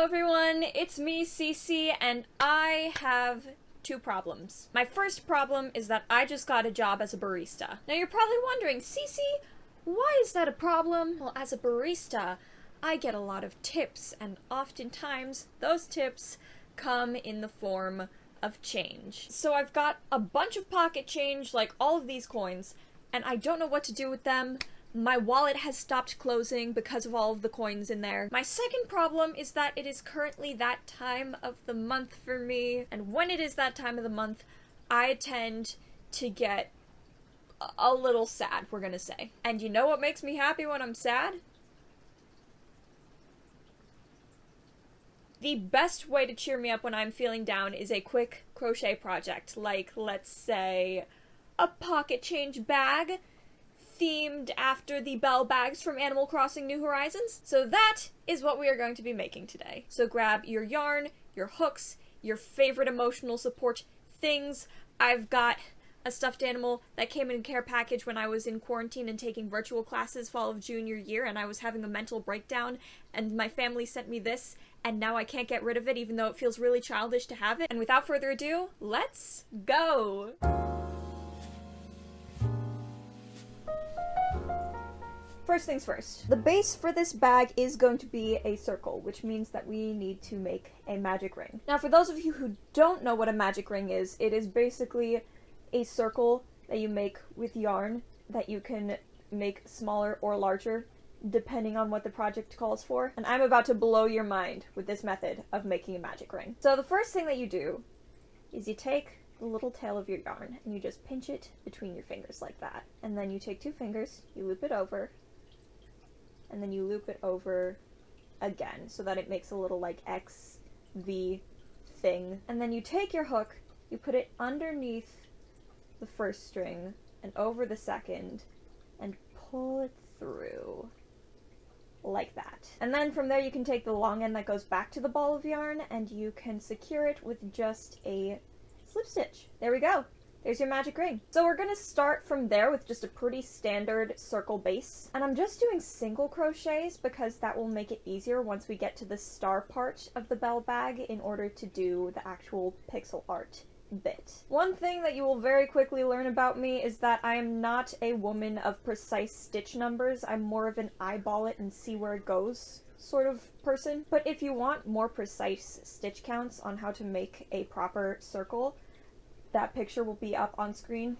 Hello everyone, it's me, Cici, and I have two problems. My first problem is that I just got a job as a barista. Now you're probably wondering, Cici, why is that a problem? Well, as a barista, I get a lot of tips, and oftentimes those tips come in the form of change. So I've got a bunch of pocket change, like all of these coins, and I don't know what to do with them. My wallet has stopped closing because of all of the coins in there. My second problem is that it is currently that time of the month for me, and when it is that time of the month, I tend to get a little sad, we're gonna say. And you know what makes me happy when I'm sad? The best way to cheer me up when I'm feeling down is a quick crochet project, like, let's say, a pocket change bag themed after the bell bags from Animal Crossing New Horizons. So that is what we are going to be making today. So grab your yarn, your hooks, your favorite emotional support things. I've got a stuffed animal that came in a care package when I was in quarantine and taking virtual classes fall of junior year, and I was having a mental breakdown, and my family sent me this, and now I can't get rid of it even though it feels really childish to have it. And without further ado, let's go! First things first, the base for this bag is going to be a circle, which means that we need to make a magic ring. Now, for those of you who don't know what a magic ring is, it is basically a circle that you make with yarn that you can make smaller or larger, depending on what the project calls for. And I'm about to blow your mind with this method of making a magic ring. So the first thing that you do is you take the little tail of your yarn and you just pinch it between your fingers like that. And then you take two fingers, you loop it over, and then you loop it over again so that it makes a little like X, V thing. And then you take your hook, you put it underneath the first string and over the second and pull it through like that. And then from there you can take the long end that goes back to the ball of yarn and you can secure it with just a slip stitch. There we go. There's your magic ring. So we're gonna start from there with just a pretty standard circle base. And I'm just doing single crochets because that will make it easier once we get to the star part of the bell bag in order to do the actual pixel art bit. One thing that you will very quickly learn about me is that I am not a woman of precise stitch numbers. I'm more of an eyeball it and see where it goes sort of person. But if you want more precise stitch counts on how to make a proper circle, that picture will be up on screen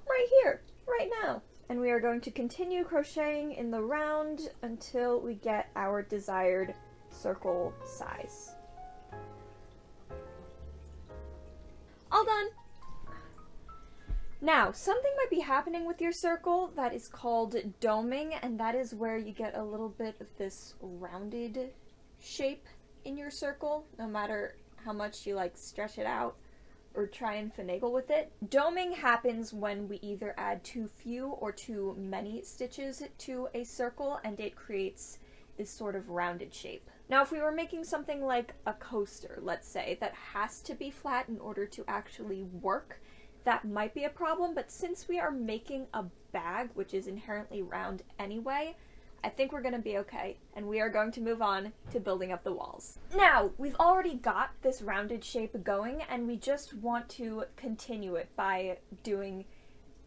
right here, right now. And we are going to continue crocheting in the round until we get our desired circle size. All done! Now, something might be happening with your circle that is called doming, and that is where you get a little bit of this rounded shape in your circle, no matter how much you like stretch it out or try and finagle with it. Doming happens when we either add too few or too many stitches to a circle and it creates this sort of rounded shape. Now if we were making something like a coaster, let's say, that has to be flat in order to actually work, that might be a problem, but since we are making a bag, which is inherently round anyway, I think we're gonna be okay, and we are going to move on to building up the walls. Now, we've already got this rounded shape going, and we just want to continue it by doing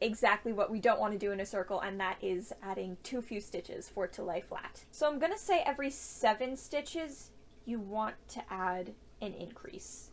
exactly what we don't want to do in a circle, and that is adding too few stitches for it to lay flat. So I'm gonna say every 7 stitches, you want to add an increase,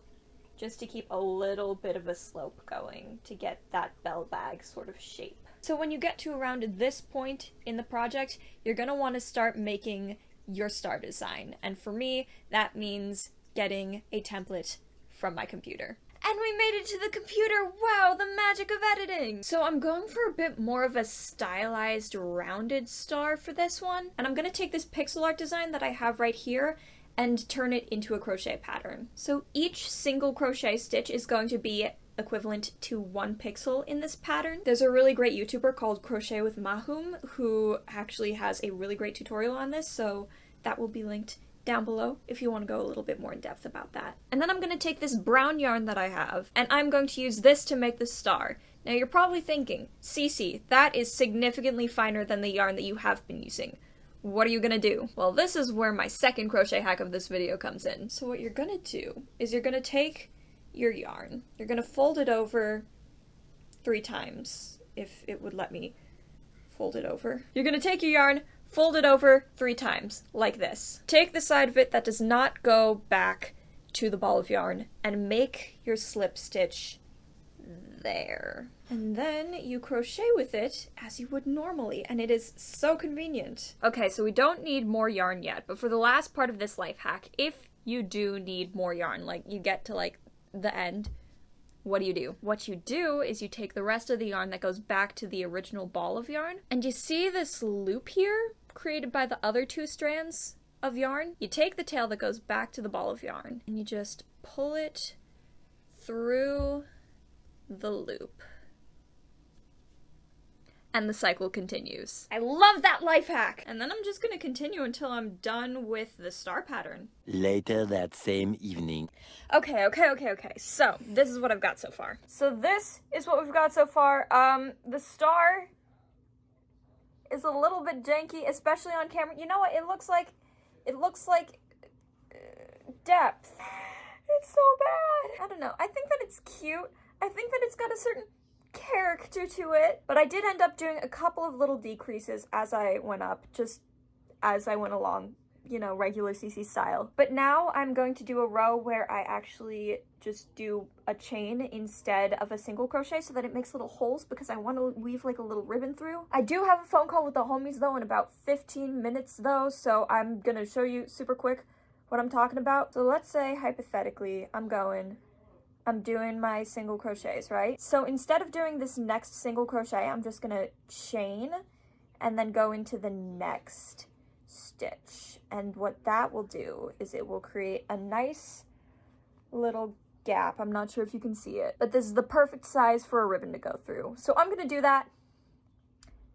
just to keep a little bit of a slope going to get that bell bag sort of shape. So when you get to around this point in the project, you're going to want to start making your star design. And for me, that means getting a template from my computer. And we made it to the computer! Wow, the magic of editing! So I'm going for a bit more of a stylized, rounded star for this one. And I'm going to take this pixel art design that I have right here and turn it into a crochet pattern. So each single crochet stitch is going to be equivalent to 1 pixel in this pattern. There's a really great YouTuber called Crochet with Mahum who actually has a really great tutorial on this, so that will be linked down below if you want to go a little bit more in depth about that. And then I'm going to take this brown yarn that I have, and I'm going to use this to make the star. Now you're probably thinking, Cici, that is significantly finer than the yarn that you have been using. what are you gonna do? Well, this is where my second crochet hack of this video comes in. So what you're gonna do is you're gonna take your yarn, you're gonna fold it over 3 times, if it would let me fold it over. You're gonna take your yarn, fold it over 3 times, like this. Take the side of it that does not go back to the ball of yarn, and make your slip stitch there. And then you crochet with it as you would normally, and it is so convenient. Okay, so we don't need more yarn yet, but for the last part of this life hack, if you do need more yarn, like you get to like the end, what do? What you do is you take the rest of the yarn that goes back to the original ball of yarn, and you see this loop here created by the other 2 strands of yarn? You take the tail that goes back to the ball of yarn, and you just pull it through the loop. And the cycle continues. I love that life hack! And then I'm just gonna continue until I'm done with the star pattern. Later that same evening. Okay. So, this is what I've got so far. So this is what we've got so far. The star is a little bit janky, especially on camera. You know what? It looks like depth. It's so bad. I don't know. I think that it's cute. I think that it's got a certain character to it, but I did end up doing a couple of little decreases as I went up, just as I went along, you know, regular Cici style. But now I'm going to do a row where I actually just do a chain instead of a single crochet so that it makes little holes, because I want to weave like a little ribbon through. I do have a phone call with the homies though in about 15 minutes though, so I'm gonna show you super quick what I'm talking about. So let's say hypothetically I'm doing my single crochets, right? So instead of doing this next single crochet, I'm just gonna chain and then go into the next stitch. And what that will do is it will create a nice little gap. I'm not sure if you can see it, but this is the perfect size for a ribbon to go through. So I'm gonna do that.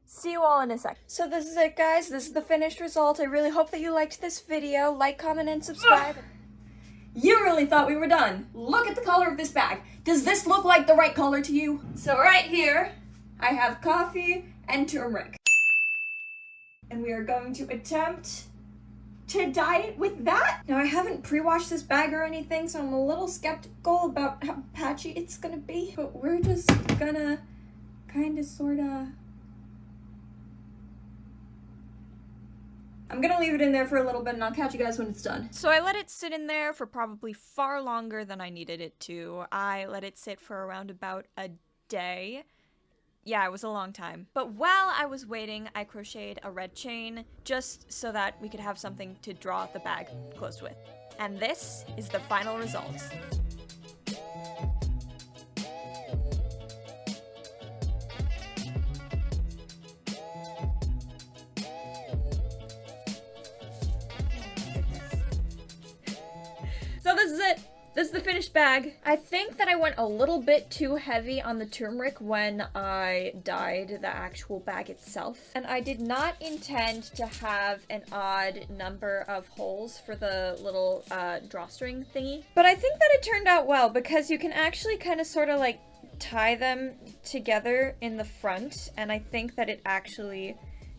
See you all in a sec. So this is it, guys. This is the finished result. I really hope that you liked this video. Like, comment, and subscribe. You really thought we were done. Look at the color of this bag. Does this look like the right color to you? So right here, I have coffee and turmeric. And we are going to attempt to dye it with that. Now I haven't pre-washed this bag or anything, so I'm a little skeptical about how patchy it's gonna be. But we're just gonna kinda sorta... I'm gonna leave it in there for a little bit and I'll catch you guys when it's done. So I let it sit in there for probably far longer than I needed it to. I let it sit for around about a day. Yeah, it was a long time. But while I was waiting, I crocheted a red chain just so that we could have something to draw the bag closed with. And this is the final result. So this is it. This is the finished bag. I think that I went a little bit too heavy on the turmeric when I dyed the actual bag itself. And I did not intend to have an odd number of holes for the little drawstring thingy. But I think that it turned out well because you can actually kind of sort of like tie them together in the front. And I think that it actually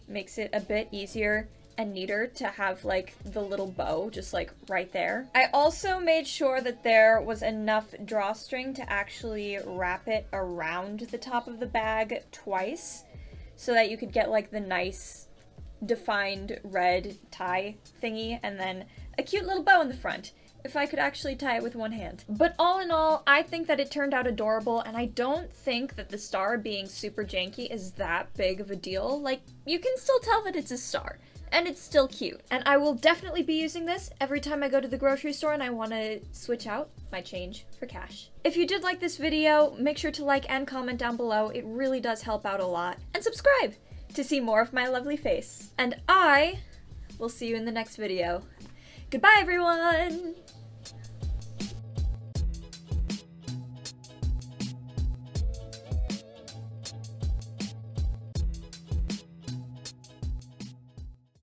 makes it a bit easier and neater to have like the little bow just like right there. I also made sure that there was enough drawstring to actually wrap it around the top of the bag twice so that you could get like the nice defined red tie thingy and then a cute little bow in the front if I could actually tie it with one hand. But all in all, I think that it turned out adorable, and I don't think that the star being super janky is that big of a deal. Like, you can still tell that it's a star. And it's still cute. And I will definitely be using this every time I go to the grocery store and I want to switch out my change for cash. If you did like this video, make sure to like and comment down below. It really does help out a lot. And subscribe to see more of my lovely face. And I will see you in the next video. Goodbye, everyone!